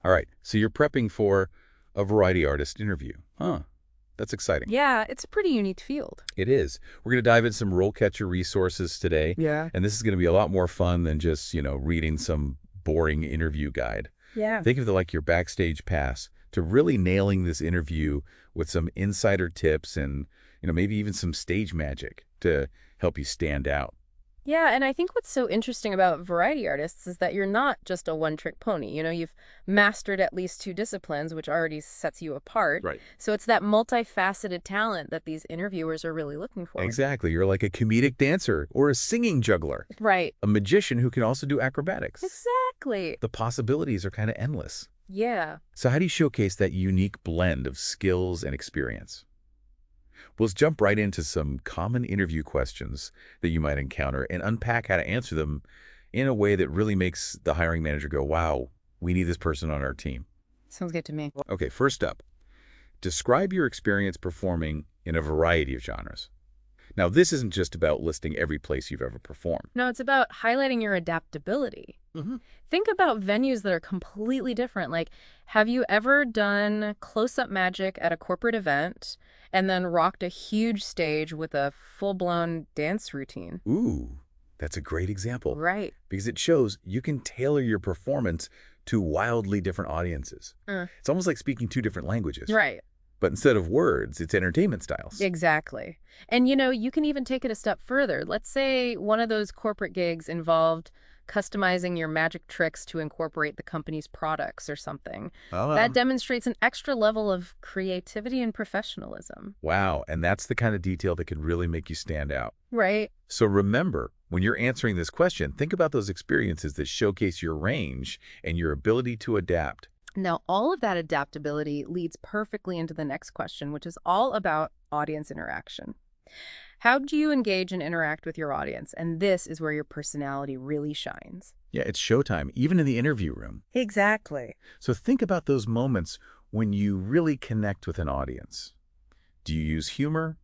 All right, so you're prepping for a variety artist interview. Huh, that's exciting. Yeah, it's a pretty unique field. It is. We're going to dive into some RoleCatcher resources today, Yeah. and this is going to be a lot more fun than just, reading some boring interview guide. Yeah. Think of it like your backstage pass to really nailing this interview with some insider tips and, maybe even some stage magic to help you stand out. Yeah, and I think what's so interesting about variety artists is that you're not just a one-trick pony. You've mastered at least two disciplines, which already sets you apart. Right. So it's that multifaceted talent that these interviewers are really looking for. Exactly. You're like a comedic dancer or a singing juggler, Right. a magician who can also do acrobatics. Exactly. The possibilities are kind of endless. Yeah. So how do you showcase that unique blend of skills and experience? Well, let's jump right into some common interview questions that you might encounter and unpack how to answer them in a way that really makes the hiring manager go, wow, we need this person on our team. Sounds good to me. Okay, first up, describe your experience performing in a variety of genres. Now, this isn't just about listing every place you've ever performed. No, it's about highlighting your adaptability. Mm-hmm. Think about venues that are completely different. Like, have you ever done close-up magic at a corporate event and then rocked a huge stage with a full-blown dance routine? Ooh, that's a great example Right. because it shows you can tailor your performance to wildly different audiences. It's almost like speaking two different languages. Right. But instead of words, it's entertainment styles. Exactly. And you can even take it a step further. Let's say one of those corporate gigs involved customizing your magic tricks to incorporate the company's products or something. That demonstrates an extra level of creativity and professionalism. Wow, and that's the kind of detail that can really make you stand out. Right. So remember, when you're answering this question, think about those experiences that showcase your range and your ability to adapt. Now, all of that adaptability leads perfectly into the next question, which is all about audience interaction. How do you engage and interact with your audience? And this is where your personality really shines. Yeah, it's showtime, even in the interview room. Exactly. So think about those moments when you really connect with an audience. Do you use humor?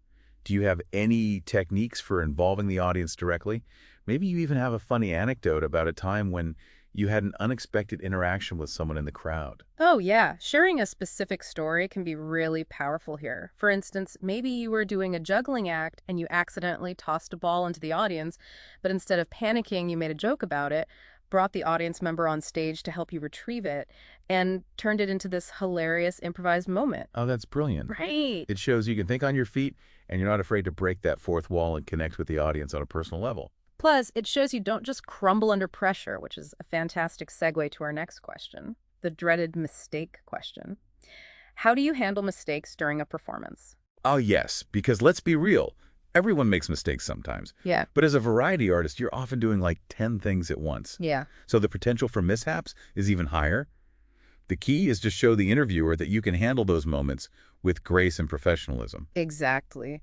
Do you have any techniques for involving the audience directly? Maybe you even have a funny anecdote about a time when you had an unexpected interaction with someone in the crowd. Oh, yeah. Sharing a specific story can be really powerful here. For instance, maybe you were doing a juggling act and you accidentally tossed a ball into the audience, but instead of panicking, you made a joke about it, brought the audience member on stage to help you retrieve it, and turned it into this hilarious improvised moment. Oh, that's brilliant. Right. It shows you can think on your feet and you're not afraid to break that fourth wall and connect with the audience on a personal level. Plus, it shows you don't just crumble under pressure, which is a fantastic segue to our next question, the dreaded mistake question. How do you handle mistakes during a performance? Oh, yes, because let's be real. Everyone makes mistakes sometimes. Yeah. But as a variety artist, you're often doing like 10 things at once. Yeah. So the potential for mishaps is even higher. The key is to show the interviewer that you can handle those moments with grace and professionalism. Exactly.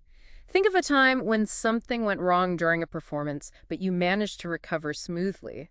Think of a time when something went wrong during a performance, but you managed to recover smoothly.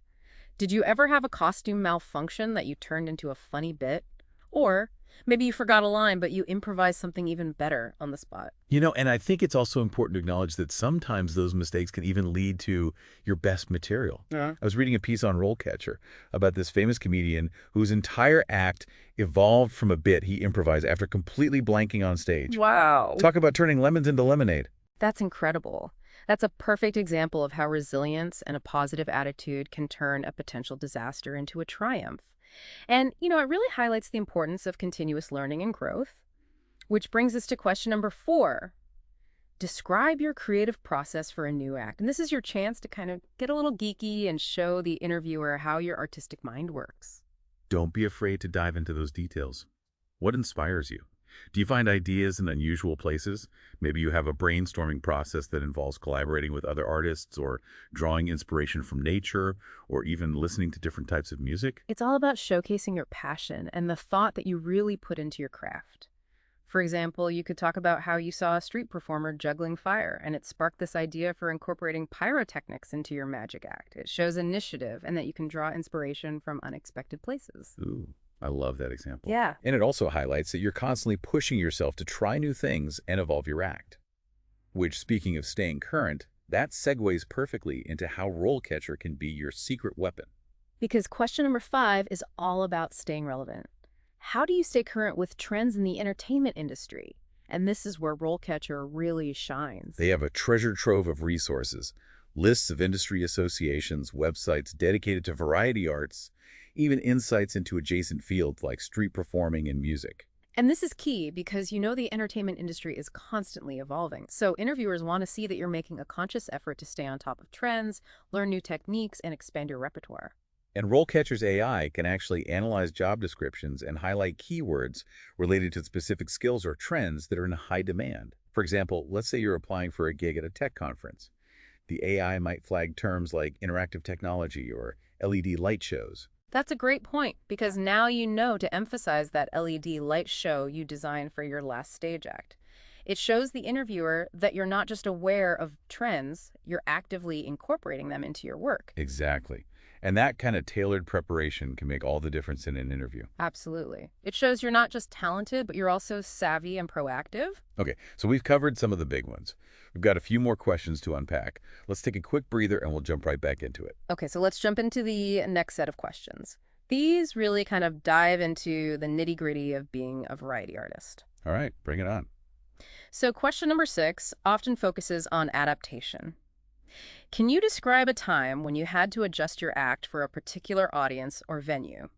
Did you ever have a costume malfunction that you turned into a funny bit? Or maybe you forgot a line, but you improvised something even better on the spot. And I think it's also important to acknowledge that sometimes those mistakes can even lead to your best material. Yeah. I was reading a piece on RoleCatcher about this famous comedian whose entire act evolved from a bit he improvised after completely blanking on stage. Wow. Talk about turning lemons into lemonade. That's incredible. That's a perfect example of how resilience and a positive attitude can turn a potential disaster into a triumph. And, it really highlights the importance of continuous learning and growth, which brings us to question number 4. Describe your creative process for a new act. And this is your chance to kind of get a little geeky and show the interviewer how your artistic mind works. Don't be afraid to dive into those details. What inspires you? Do you find ideas in unusual places? Maybe you have a brainstorming process that involves collaborating with other artists or drawing inspiration from nature or even listening to different types of music. It's all about showcasing your passion and the thought that you really put into your craft. For example, you could talk about how you saw a street performer juggling fire, and it sparked this idea for incorporating pyrotechnics into your magic act. It shows initiative and that you can draw inspiration from unexpected places. Ooh, I love that example. Yeah. And it also highlights that you're constantly pushing yourself to try new things and evolve your act. Which, speaking of staying current, that segues perfectly into how RoleCatcher can be your secret weapon. Because question number 5 is all about staying relevant. How do you stay current with trends in the entertainment industry? And this is where RoleCatcher really They shines. have a treasure trove of resources, lists of industry associations, websites dedicated to variety arts, even insights into adjacent fields like street performing and music. And this is key because you know the entertainment industry is constantly evolving. So interviewers want to see that you're making a conscious effort to stay on top of trends, learn new techniques, and expand your repertoire. And RoleCatcher's AI can actually analyze job descriptions and highlight keywords related to specific skills or trends that are in high demand. For example, let's say you're applying for a gig at a tech conference. The AI might flag terms like interactive technology or LED light shows. That's a great point because now you know to emphasize that LED light show you designed for your last stage act. It shows the interviewer that you're not just aware of trends, you're actively incorporating them into your work. Exactly. And that kind of tailored preparation can make all the difference in an interview. Absolutely. It shows you're not just talented, but you're also savvy and proactive. Okay, so we've covered some of the big ones. We've got a few more questions to unpack. Let's take a quick breather and we'll jump right back into it. Okay, so let's jump into the next set of questions. These really kind of dive into the nitty-gritty of being a variety artist. All right, bring it on. So question number 6 often focuses on adaptation. Can you describe a time when you had to adjust your act for a particular audience or venue?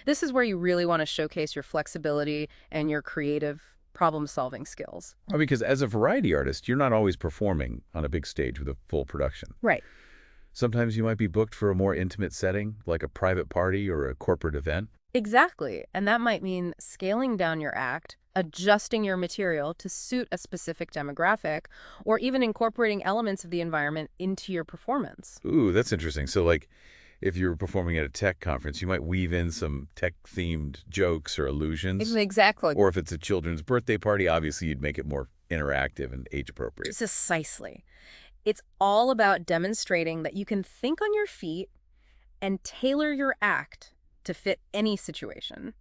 This is where you really want to showcase your flexibility and your creative problem-solving skills. Well, because as a variety artist, you're not always performing on a big stage with a full production. Right. Sometimes you might be booked for a more intimate setting, like a private party or a corporate event. Exactly. And that might mean scaling down your act, adjusting your material to suit a specific demographic, or even incorporating elements of the environment into your performance. Ooh, that's interesting. So, like, if you're performing at a tech conference, you might weave in some tech-themed jokes or allusions. Exactly. Or if it's a children's birthday party, obviously you'd make it more interactive and age-appropriate. Precisely. It's all about demonstrating that you can think on your feet and tailor your act to fit any situation.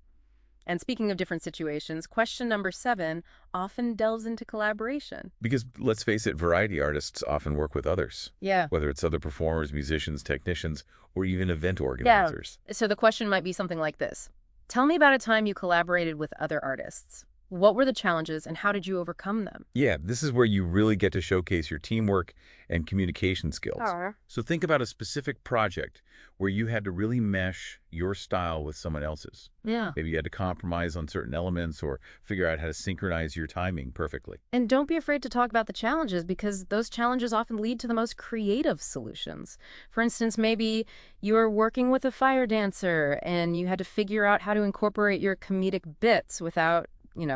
And speaking of different situations, question number 7 often delves into collaboration. Because, let's face it, variety artists often work with others, Yeah. whether it's other performers, musicians, technicians, or even event organizers. So the question might be something like this. Tell me about a time you collaborated with other artists. What were the challenges and how did you overcome them? Yeah, this is where you really get to showcase your teamwork and communication skills. Oh. So think about a specific project where you had to really mesh your style with someone else's. Yeah. Maybe you had to compromise on certain elements or figure out how to synchronize your timing perfectly. And don't be afraid to talk about the challenges because those challenges often lead to the most creative solutions. For instance, maybe you were working with a fire dancer and you had to figure out how to incorporate your comedic bits without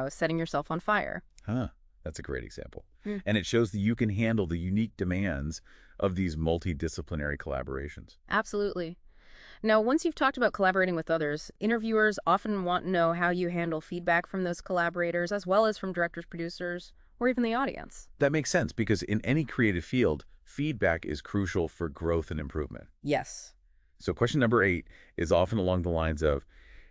setting yourself on fire. Huh, that's a great example. Hmm. And it shows that you can handle the unique demands of these multidisciplinary collaborations. Absolutely. Now, once you've talked about collaborating with others, interviewers often want to know how you handle feedback from those collaborators, as well as from directors, producers, or even the audience. That makes sense because in any creative field, feedback is crucial for growth and improvement. Yes. So question number 8 is often along the lines of,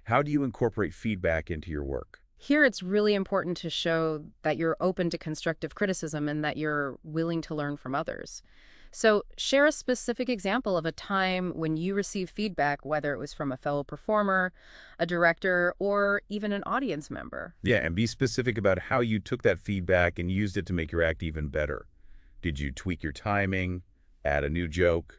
how do you incorporate feedback into your work? Here, it's really important to show that you're open to constructive criticism and that you're willing to learn from others. So share a specific example of a time when you received feedback, whether it was from a fellow performer, a director, or even an audience member. Yeah, and be specific about how you took that feedback and used it to make your act even better. Did you tweak your timing, add a new joke,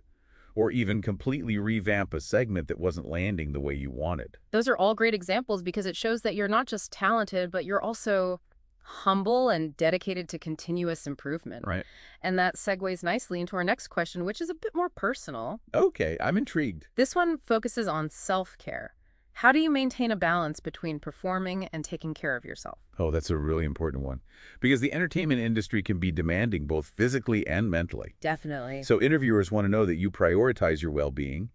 or even completely revamp a segment that wasn't landing the way you wanted? Those are all great examples because it shows that you're not just talented, but you're also humble and dedicated to continuous improvement. Right. And that segues nicely into our next question, which is a bit more personal. Okay, I'm intrigued. This one focuses on self-care. How do you maintain a balance between performing and taking care of yourself? Oh, that's a really important one. Because the entertainment industry can be demanding both physically and mentally. Definitely. So interviewers want to know that you prioritize your well-being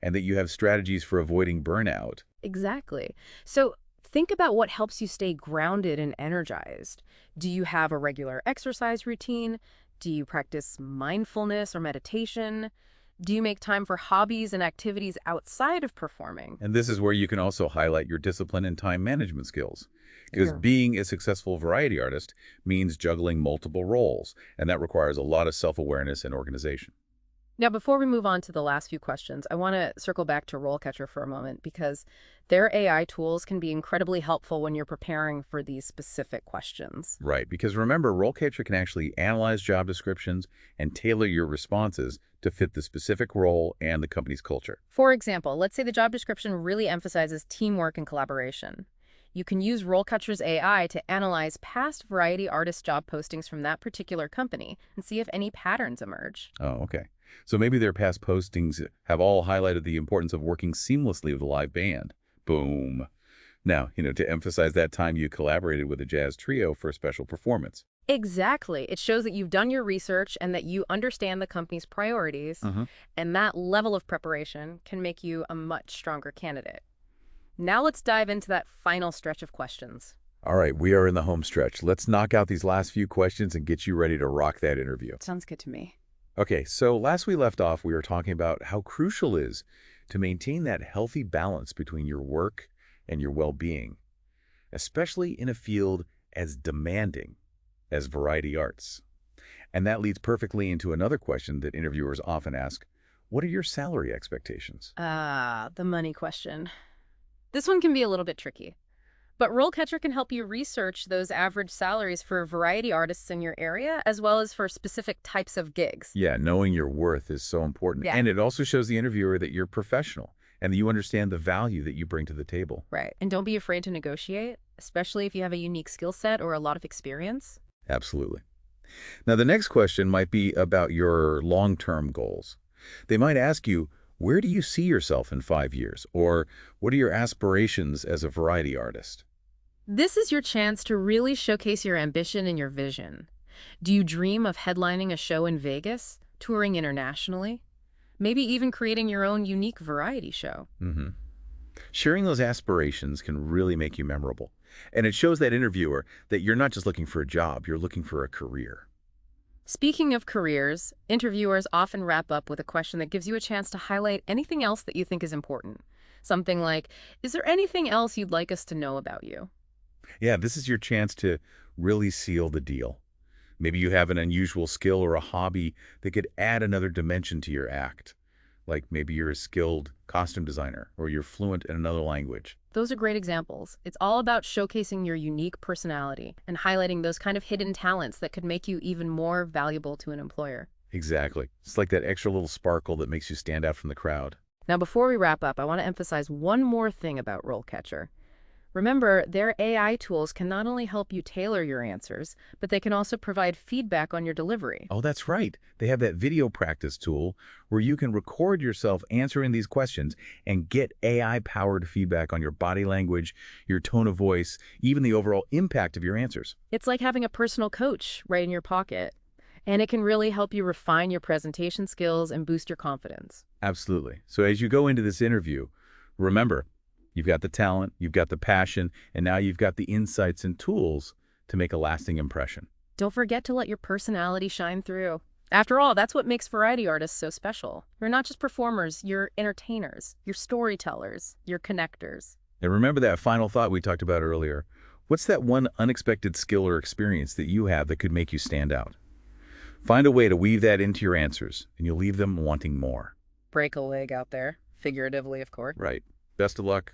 and that you have strategies for avoiding burnout. Exactly. So think about what helps you stay grounded and energized. Do you have a regular exercise routine? Do you practice mindfulness or meditation? Do you make time for hobbies and activities outside of performing? And this is where you can also highlight your discipline and time management skills. Because Yeah. being a successful variety artist means juggling multiple roles, and that requires a lot of self-awareness and organization. Now, before we move on to the last few questions, I want to circle back to RoleCatcher for a moment because their AI tools can be incredibly helpful when you're preparing for these specific questions. Right, because remember, RoleCatcher can actually analyze job descriptions and tailor your responses to fit the specific role and the company's culture. For example, let's say the job description really emphasizes teamwork and collaboration. You can use RoleCatcher's AI to analyze past variety artist job postings from that particular company and see if any patterns emerge. Oh, okay. So maybe their past postings have all highlighted the importance of working seamlessly with a live band. Boom. Now, to emphasize that time you collaborated with a jazz trio for a special performance. Exactly. It shows that you've done your research and that you understand the company's priorities, Uh-huh. and that level of preparation can make you a much stronger candidate. Now let's dive into that final stretch of questions. All right, we are in the home stretch. Let's knock out these last few questions and get you ready to rock that interview. Sounds good to me. Okay, so last we left off, we were talking about how crucial it is to maintain that healthy balance between your work and your well-being, especially in a field as demanding as variety arts. And that leads perfectly into another question that interviewers often ask: what are your salary expectations? The money question. This one can be a little bit tricky. But RoleCatcher can help you research those average salaries for variety artists in your area, as well as for specific types of gigs. Yeah, knowing your worth is so important. Yeah. And it also shows the interviewer that you're professional and that you understand the value that you bring to the table. Right. And don't be afraid to negotiate, especially if you have a unique skill set or a lot of experience. Absolutely. Now, the next question might be about your long-term goals. They might ask you, where do you see yourself in 5 years? Or what are your aspirations as a variety artist? This is your chance to really showcase your ambition and your vision. Do you dream of headlining a show in Vegas, touring internationally, maybe even creating your own unique variety show? hmm Sharing those aspirations can really make you memorable. And it shows that interviewer that you're not just looking for a job, you're looking for a career. Speaking of careers, interviewers often wrap up with a question that gives you a chance to highlight anything else that you think is important. Something like, is there anything else you'd like us to know about you? Yeah, this is your chance to really seal the deal. Maybe you have an unusual skill or a hobby that could add another dimension to your act. Like maybe you're a skilled costume designer or you're fluent in another language. Those are great examples. It's all about showcasing your unique personality and highlighting those kind of hidden talents that could make you even more valuable to an employer. Exactly. It's like that extra little sparkle that makes you stand out from the crowd. Now, before we wrap up, I want to emphasize one more thing about RoleCatcher. Remember, their AI tools can not only help you tailor your answers, but they can also provide feedback on your delivery. Oh, that's right. They have that video practice tool where you can record yourself answering these questions and get AI-powered feedback on your body language, your tone of voice, even the overall impact of your answers. It's like having a personal coach right in your pocket, and it can really help you refine your presentation skills and boost your confidence. Absolutely. So as you go into this interview, remember, you've got the talent, you've got the passion, and now you've got the insights and tools to make a lasting impression. Don't forget to let your personality shine through. After all, that's what makes variety artists so special. You're not just performers, you're entertainers, you're storytellers, you're connectors. And remember that final thought we talked about earlier. What's that one unexpected skill or experience that you have that could make you stand out? Find a way to weave that into your answers, and you'll leave them wanting more. Break a leg out there, figuratively, of course. Right. Best of luck.